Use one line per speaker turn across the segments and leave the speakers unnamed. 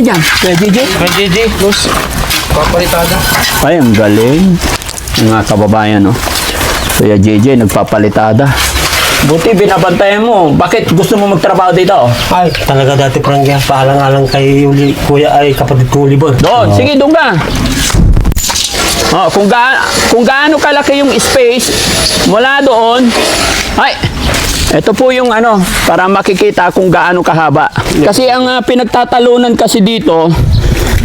ano dyan? Kuya JJ?
Kuya JJ, plus papalitada.
Ay, ang galing. Mga kababayan, no? Kuya JJ, nagpapalitada. Buti, binabantayan mo. Bakit gusto mo magtrabaho dito?
Ay, talaga dati parang yan, paalang-alang kay Kuya ay kapatid ko Oliver.
Doon, sige, doon ka. Oh, kung gaano kalaki yung space mula doon, ay, ito po yung ano, para makikita kung gaano kahaba. Kasi ang pinagtatalunan kasi dito,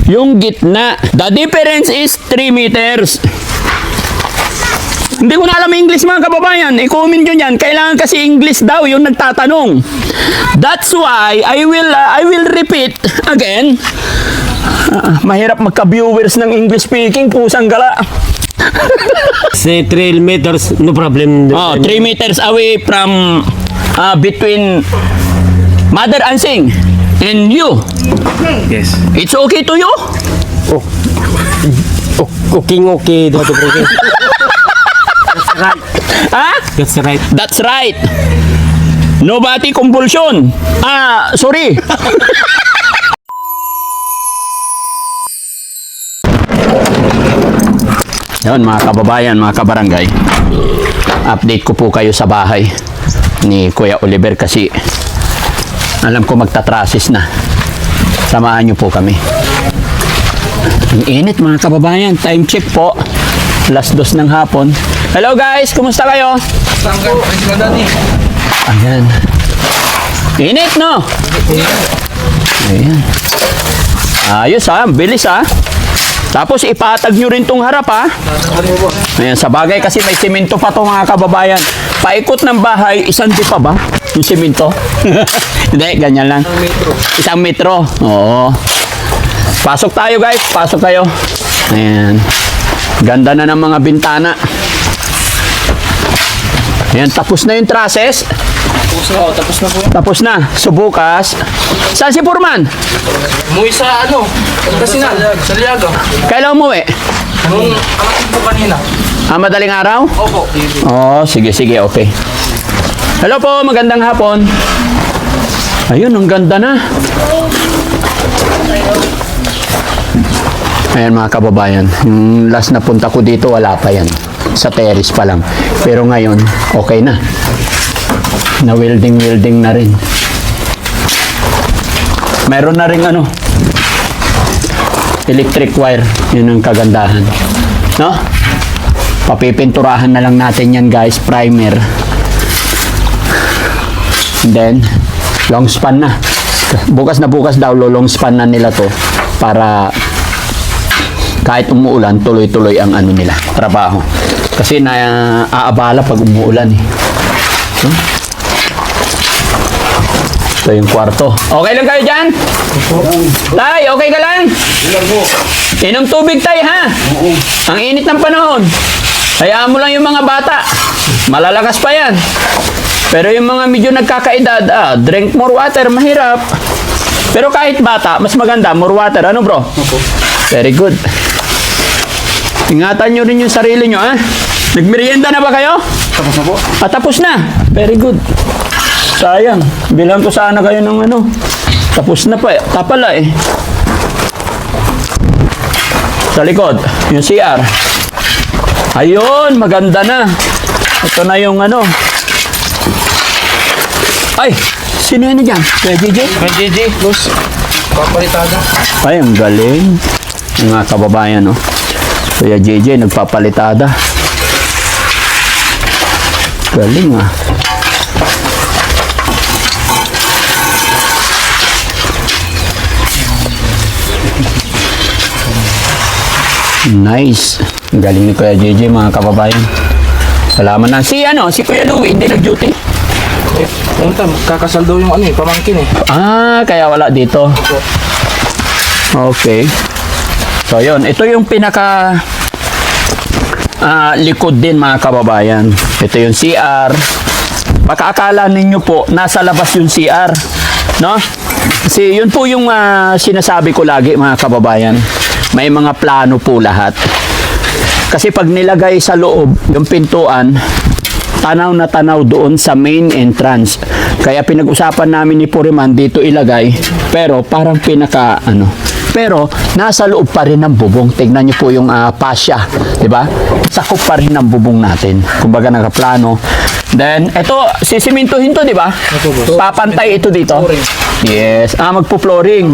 yung gitna. The difference is 3 meters. Hindi ko na alam English mga kababayan. I-comment nyo yan. Kailangan kasi English daw yung nagtatanong. That's why I will repeat again. Mahirap magka-viewers ng English speaking. Pusang gala.
Say 3 meters, no problem.
Oh, 3 meters away from between Mother Ansing and you.
Yes.
It's okay to you?
Okay, dati parang That's right.
Ha?
That's right.
That's right. Nobody compulsion. Sorry. Yun mga kababayan, mga kabarangay. Update ko po kayo sa bahay ni Kuya Oliver kasi alam ko magtatrasis na. Samahan niyo po kami. Ang init mga kababayan. Time check po. Alas 2 ng hapon. Hello guys, kumusta kayo? Ayan. Init no? Ayan. Ayos ha, bilis ha. Tapos ipatag nyo rin tong harap ha. Ayan, sa bagay kasi may simento pa to mga kababayan. Paikot ng bahay, isang di pa ba? Yung simento? Hindi, ganyan lang. 1 metro. Oo. Pasok tayo guys, pasok kayo. Ayan. Ganda na ng mga bintana. Ayan, tapos na yung trusses.
Tapos na po.
Tapos na. So bukas. Saan si Purman?
Umuwi sa ano? Kasi na, sa Liaga.
Kailan umuwi?
Nung alas po kanina.
Madaling araw?
Opo.
Oh, sige, okay. Hello po, magandang hapon. Ayun, ang ganda na. Ayan mga kababayan, yung last na punta ko dito, wala pa yan. Sa terrace pa lang. Pero ngayon, okay na. Na-welding na rin. Meron na rin ano, electric wire. Yun ang kagandahan. No? Papipinturahan na lang natin yan guys, primer. And then, long span na. Bukas na bukas daw, long span na nila to para kahit umuulan, tuloy-tuloy ang ano nila, trabaho. Kasi aabala pag umuulan eh. Ito yung kwarto. Okay lang kayo dyan? Tay, okay ka lang? Inom tubig tay ha? Ang init ng panahon. Hayaan mo lang yung mga bata. Malalakas pa yan. Pero yung mga medyo nagkakaedad, drink more water, mahirap. Pero kahit bata, mas maganda, more water. Ano bro? Very good. Ingatan nyo rin yung sarili nyo, ha? Nagmerienda na ba kayo?
Tapos na po.
Tapos na. Very good. Sayang. Bilang ko sana kayo ng ano. Tapos na pa eh. Tapala eh. Sa likod, yung CR. Ayun, maganda na. Ito na yung ano. Ay, sino yan na dyan? Kuya JJ?
Kuya JJ, plus papalitada.
Ay, ang galing. Mga kababayan, no? Kuya JJ, nagpapalitada. Galing, ah. Nice. Ang galing ni Kuya JJ, mga kababayan. Salamat na. Si Kuya Louie, hindi nag-duty.
Kakasal daw yung ano pamangkin eh.
Kaya wala dito. Okay. So, yun. Ito yung pinaka likod din, mga kababayan. Ito yung CR. Pagkaakala ninyo po, nasa labas yung CR. No? Kasi yun po yung sinasabi ko lagi, mga kababayan. May mga plano po lahat. Kasi pag nilagay sa loob, yung pintuan, tanaw na tanaw doon sa main entrance. Kaya pinag-usapan namin ni Puriman dito ilagay, pero parang pero nasa loob pa rin ng bubong. Tignan niyo po yung pasya, 'di ba? Sakop pa rin ng bubong natin. Kumbaga nakaplano. Then ito sisimintuhin to, 'di ba? Papantay ito dito. Yes. Magpo-flooring.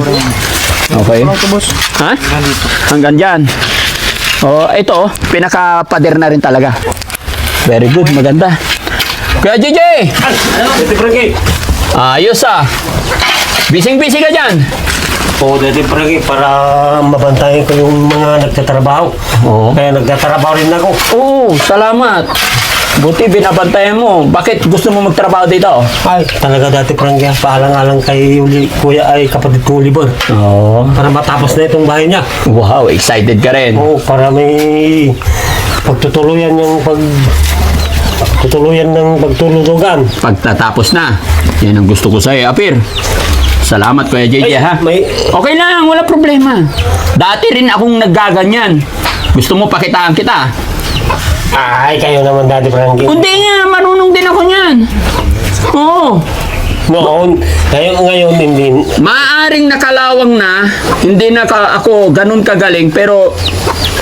Okay. Ha? Hanggang diyan. Oh, ito pinaka-pader na rin talaga. Very good, maganda. Kuya JJ!
Dati Frankie.
Ayos Bising-busy ka dyan.
Oo, Dati Frankie, para mabantayan ko yung mga nagtatrabaho.
Oo.
Kaya nagtatrabaho rin ako.
Oo, salamat. Buti binabantayan mo. Bakit gusto mo magtrabaho dito?
Ay, talaga Dati Frankie, paalang-alang kay kuya ay kapatid kong Oliver.
Oo.
Para matapos na itong bahay niya.
Wow, excited ka rin.
Oo, para may pagtutuluyan ng pagtulugan.
Pagtatapos na. Yan ang gusto ko sa'yo, Apir. Salamat, Kuya JJ, ha? Okay lang, wala problema. Dati rin akong naggaganyan. Gusto mo pakitaan kita?
Ay, kayo naman Dati Frankie.
Hindi nga, marunong din ako niyan. Oo.
Noon, ngayon hindi.
Maaring nakalawang na, hindi na ako ganun kagaling, pero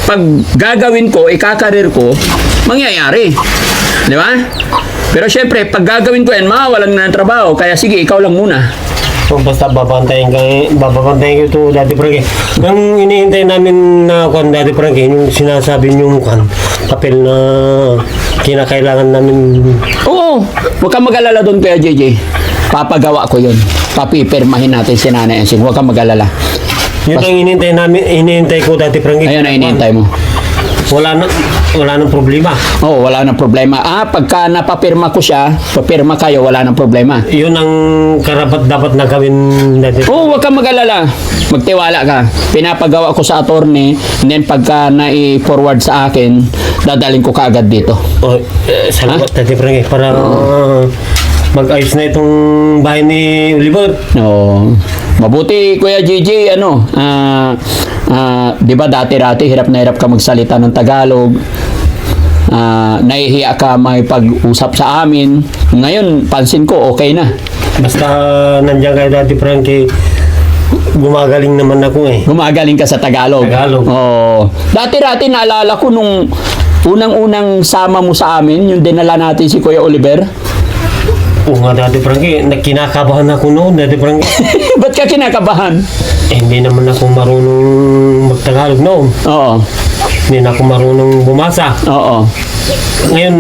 pag gagawin ko, ikakarir ko, mangyayari. Di ba? Pero syempre, pag gagawin ko yan, mawawalan na ng trabaho, kaya sige, ikaw lang muna.
So, basta babantayan ko ito Dati Frankie. Nang inihintay namin na Dati Frankie, yung sinasabi yung papel na kinakailangan namin.
Oo, huwag kang mag-alala doon, Kuya JJ. Papagawa ko yun. Papipirmahin natin si Nanay Ensing. Huwag kang mag-alala.
Yun ang inihintay ko Dati Frankie.
Ayun ang inihintay mo.
Wala nang problema.
Oo, wala nang problema. Pagka napapirma ko siya, papirma kayo, wala nang problema.
Yun ang karapat dapat na gawin Dati.
Oo, huwag kang mag-alala. Magtiwala ka. Pinapagawa ko sa attorney, and then pagka na-forward sa akin, dadaling ko kaagad dito.
Salamat Dati Frankie para mag-ayos na itong bahay ni Oliver.
Oo. Mabuti, Kuya JJ, di ba dati-rati hirap na hirap ka magsalita ng Tagalog. Nahihiya ka may pag-usap sa amin. Ngayon, pansin ko, okay na.
Basta nandiyan kayo Dati Frankie, gumagaling naman ako eh.
Gumagaling ka sa Tagalog. Oo. Dati-rati naalala ko nung unang-unang sama mo sa amin, yung dinala natin si Kuya Oliver.
Oo nga Dati Frankie, kinakabahan ako noon Dati Frankie.
Ba't ka kinakabahan?
Hindi naman ako marunong magtagalog noon.
Oo.
Hindi na ako marunong bumasa.
Oo.
Ngayon,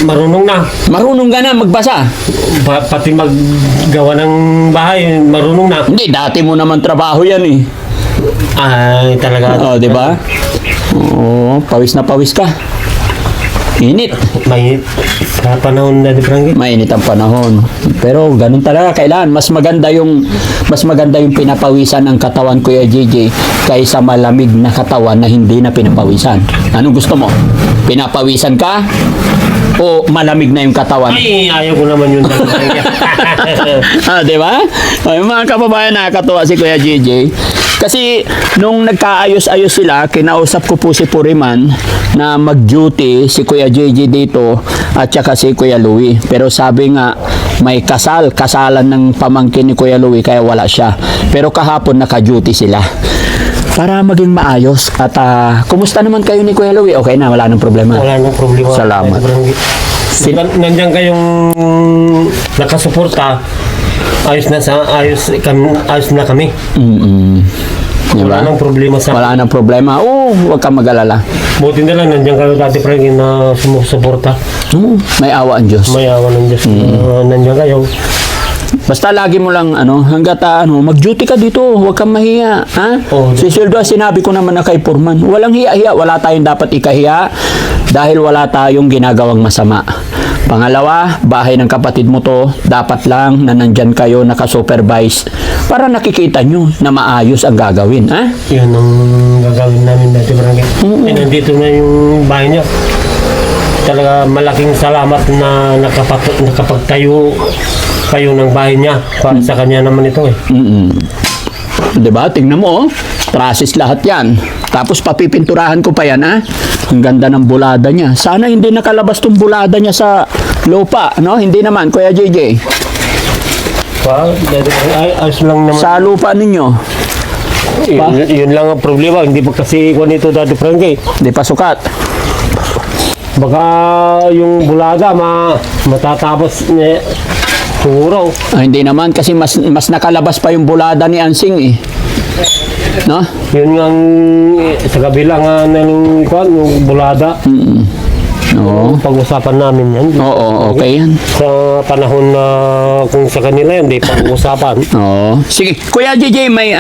marunong na.
Marunong ka na magbasa.
Pati maggawa ng bahay, marunong na.
Hindi, dati mo naman trabaho yan eh.
Ay, talaga.
Oo, di ba? Oo, pawis na pawis ka. Init.
Mainit sa panahon Dati Frankie.
Mainit ang panahon. Pero ganun talaga kailangan. Mas maganda yung pinapawisan ng katawan, Kuya JJ, kaysa malamig na katawan na hindi na pinapawisan. Anong gusto mo? Pinapawisan ka o malamig na yung katawan?
Ay, ayaw ko naman yun Dati Frankie.
Di ba? Ay, mga kababayan, nakakatuwa si Kuya JJ. Kasi nung nagkaayos-ayos sila, kinausap ko po si Puriman na mag-duty si Kuya JJ dito at saka si Kuya Louie. Pero sabi nga, may kasalan ng pamangkin ni Kuya Louie kaya wala siya. Pero kahapon naka-duty sila. Para maging maayos. At kumusta naman kayo ni Kuya Louie? Okay na, wala nang problema.
Wala nang problema.
Salamat.
Nandiyan kayong nakasuporta. Ayos na kami.
Diba?
Wala nang problema sa
Wala nang problema. Oo, huwag kang mag-alala.
Buti na lang nandiyan kayo Dati Frankie na sumusuporta.
May awa ang Diyos.
May awa ng Diyos. Nandiyan kayo.
Basta lagi mo lang hangga't mag-duty ka dito, huwag kang mahiya, ha?
Oo.
Si Sildo, sinabi ko naman na kay Purman, walang hiya-hiya, wala tayong dapat ikahiya dahil wala tayong ginagawang masama. Pangalawa, bahay ng kapatid mo to, dapat lang na nandyan kayo nakasupervise para nakikita nyo na maayos ang gagawin, ha?
Yun ang gagawin namin Dati Frankie. Nandito na yung bahay niya. Talaga malaking salamat na nakapagtayo kayo ng bahay niya. Para sa kanya naman ito eh.
Diba? Tingnan mo, trasis lahat yan. Tapos papipinturahan ko pa yan, ha? Ang ganda ng bulada niya. Sana hindi nakalabas tong bulada niya sa lupa, no? Hindi naman, Kuya JJ.
Ayos lang naman.
Sa lupa ninyo,
Yun lang ang problema. Hindi pa kasi kung ito dati Frankie.
di pa sukat.
Baka yung bulaga matatapos siguro.
Hindi naman kasi mas nakalabas pa yung bulada ni Ansing eh. No?
Yun nga sa kabila nga ng yung bulada.
Oo.
Pag-usapan namin yan.
Oo, okay yan.
Sa panahon na kung sa kanila yan, di pag-usapan.
Oo. Sige, Kuya JJ, may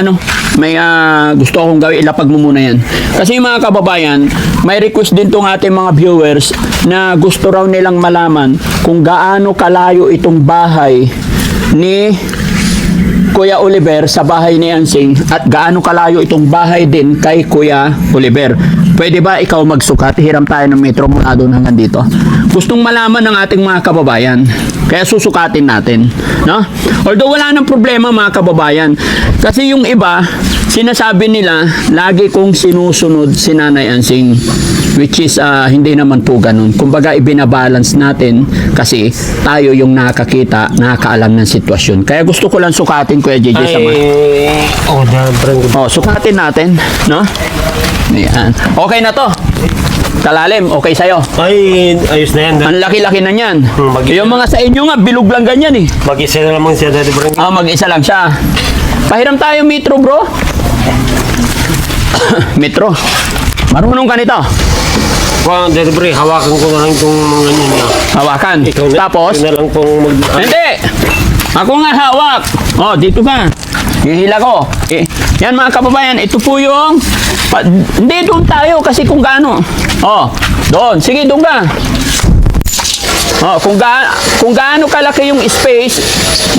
gusto akong gawin, ilapag mo muna yan. Kasi mga kababayan, may request din tong ating mga viewers na gusto raw nilang malaman kung gaano kalayo itong bahay ni Kuya Oliver sa bahay ni Ansing at gaano kalayo itong bahay din kay Kuya Oliver. Pwede ba ikaw magsukat? Hiram tayo ng metro mula doon hanggang dito. Gustong malaman ng ating mga kababayan. Kaya susukatin natin. No? Although wala nang problema mga kababayan. Kasi yung iba, sinasabi nila, lagi kong sinusunod si Nanay Ansing. Which is, hindi naman po ganun. Kumbaga, ibinabalance natin kasi tayo yung nakakita, nakakaalam ng sitwasyon. Kaya gusto ko lang sukatin, Kuya JJ, sa sukatin natin. No? Ayan. Okay na to. Kalalim, okay sa'yo.
Ay, ayos na yan.
Ang laki-laki na niyan. Yung mga sa inyo nga, bilog lang ganyan eh.
Mag-isa na naman siya dati Frankie.
Mag-isa lang siya. Pahiram tayo metro, bro. Metro. Marunong ka nito.
Kung dati Frankie, hawakan ko na lang itong mga niya.
Hawakan. Tapos?
Ikaw na lang pong
Hindi. Ako nga hawak. Dito ka. Hihila ko. Yan mga kababayan, ito po yung... hindi, doon tayo kasi kung gaano. Doon. Sige, doon ka. Kung gaano kalaki yung space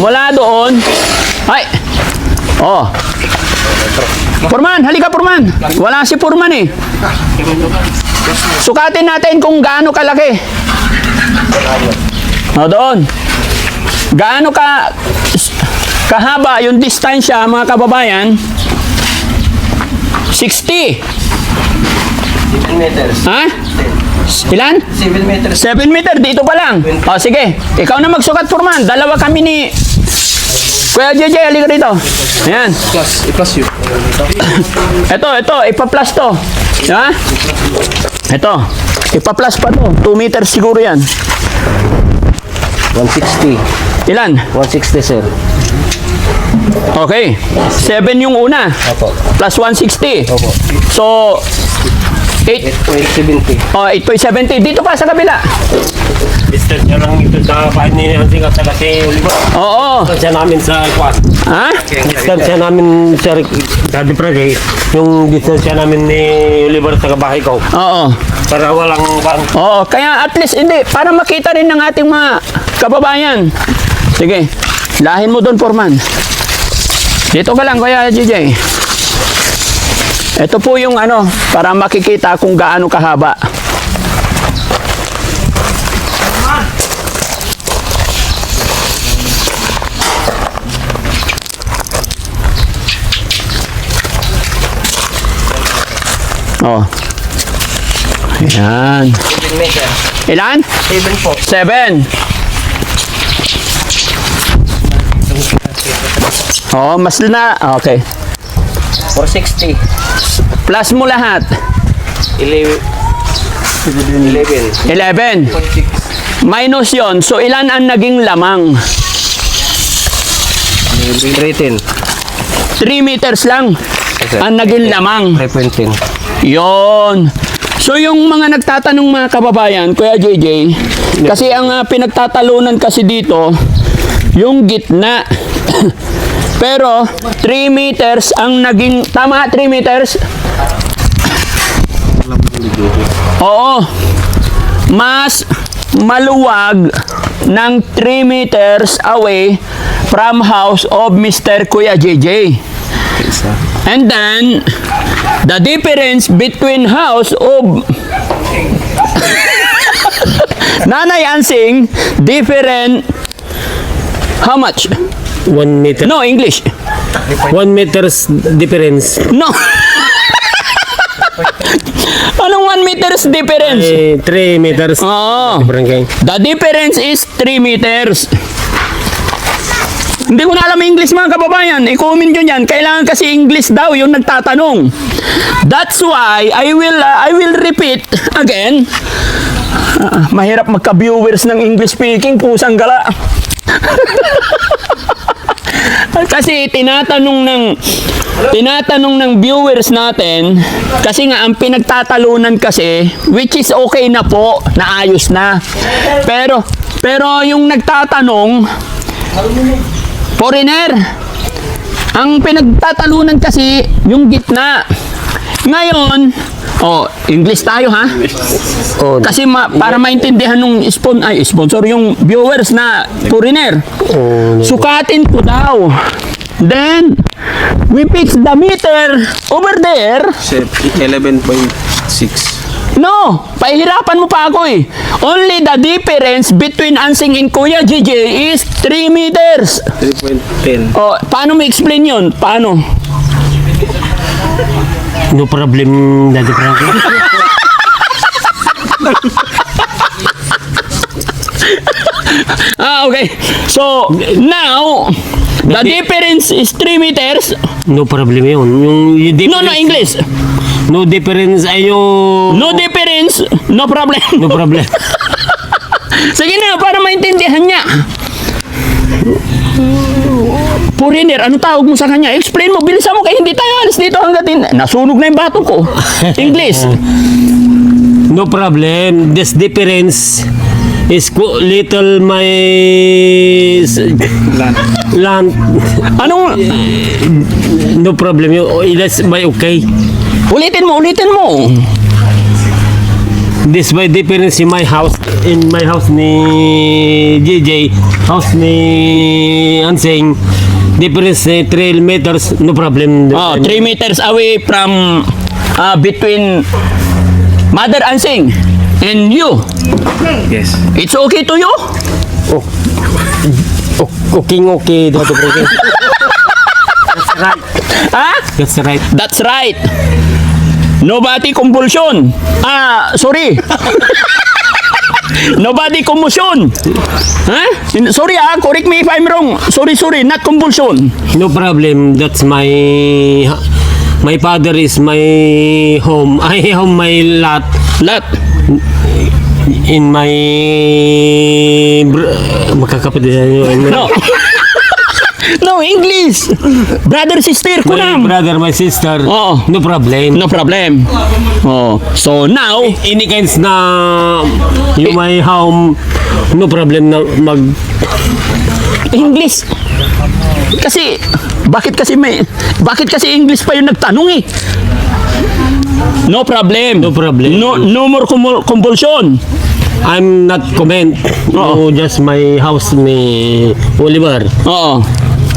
mula doon. Ay. Purman, halika Purman. Wala si Purman eh. Sukatin natin kung gaano kalaki. Doon. Gaano kahaba yung distansya mga kababayan? 60.
7 meters.
Ha? Ilan?
7 meters.
7 meter, dito pa lang. Sige. Ikaw na magsukat, Purman. Dalawa kami ni... Kuya JJ, halika rito. Ayan.
Plus yun.
Ito, ipa-plus to. Ha? Ito. Ipa-plus pa to. 2 meters siguro yan.
160.
Ilan?
160, sir.
Okay. 7 yung una.
Opo.
Plus 160.
Opo.
So, 8.
8.70.
8.70. Dito pa sa kabila.
distance niya lang ito sa bahay ni Hansing at saka si Oliver.
Oo.
Distance namin sa kwan.
Ha?
Distance namin sa Daddy Prade, yung distance namin ni Oliver sa bahay ko.
Oo.
Para walang kwan.
Oo. Kaya at least, hindi. Para makita rin ng ating mga kababayan. Sige. Lahin mo doon, Foreman. Dito ka lang, Kuya JJ. Ito po yung ano, para makikita kung gaano kahaba. Oh. Ayan.
7 meter.
Ilan?
7 po.
7. Oh, mas na. Okay.
460.
Plus mo lahat.
11.
11.
0.6.
Minus yon. So, ilan ang naging lamang?
310.
3 meters lang ang naging lamang.
3.10.
Yon. So, yung mga nagtatanong mga kababayan, Kuya JJ, kasi ang pinagtatalunan kasi dito, yung gitna. Pero, 3 meters ang naging, tama, 3 meters? Oo. Mas maluwag ng 3 meters away from house of Mr. Kuya JJ. And then, the difference between house of Nanay Ansing, different, how much?
1 meter.
No, English.
1 meters difference.
No. Anong 1 meters difference?
3 meters.
Oo.
Barangay.
The difference is 3 meters. Hindi ko na alam English mga kababayan. I-comment nyo yan. Kailangan kasi English daw yung nagtatanong. That's why I will repeat again. Mahirap magka-viewers ng English speaking. Pusang gala. Kasi tinatanong ng viewers natin, kasi nga ang pinagtatalunan kasi, which is okay na po, naayos na. Pero yung nagtatanong, foreigner, ang pinagtatalunan kasi yung gitna. Ngayon, English tayo ha? Kasi para maintindihan ng sponsor yung viewers na foreigner. Sukatin ko daw. Then, we fix the meter over there.
11.6.
No, pahirapan mo pa ako eh. Only the difference between Ansing and Kuya JJ is 3 meters.
3.10.
Paano mo explain yun? Paano?
No problem, Daddy Frankie.
Okay. So, now, the difference is 3 meters.
No problem yun. Yung
No, English.
No difference ay yung...
No difference, no problem.
No problem.
Sige na, para maintindihan niya. Foreigner, ano tawag mo sa kanya? Explain mo, bilisan mo, kaya hindi tayo alis dito hanggat nasunog na yung bato ko. English.
No problem. This difference is little my land.
Anong,
No problem. That's my okay.
ulitin mo.
This my difference in my house ni JJ, house ni Ansing, difference 3 meters, no problem.
3 meters away from between Mother Ansing and you.
Yes.
It's okay to you?
Okay, Daddy Frankie.
Ha?
That's right.
That's right. Nobody compulsion. Sorry. Nobody compulsion. Sorry correct me if I'm wrong. Sorry, not compulsion.
No problem. That's my father is my home. I have my lot in my makakapatid.
No. No, English. Brother, sister ko
My
na.
brother, my sister.
Oo.
No problem.
No problem. So now,
Any kinds na yung my home, no problem na
English. Kasi, bakit kasi English pa yung nagtanong eh? No problem.
No problem.
No more compulsion.
I'm not comment.
Oo.
No, just my house ni Oliver.
Oo.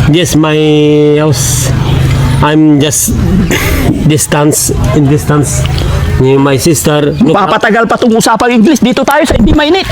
Just my house. I'm just distance ni my sister. No
Papatagal pa itong usapang English. Dito tayo sa hindi mainit.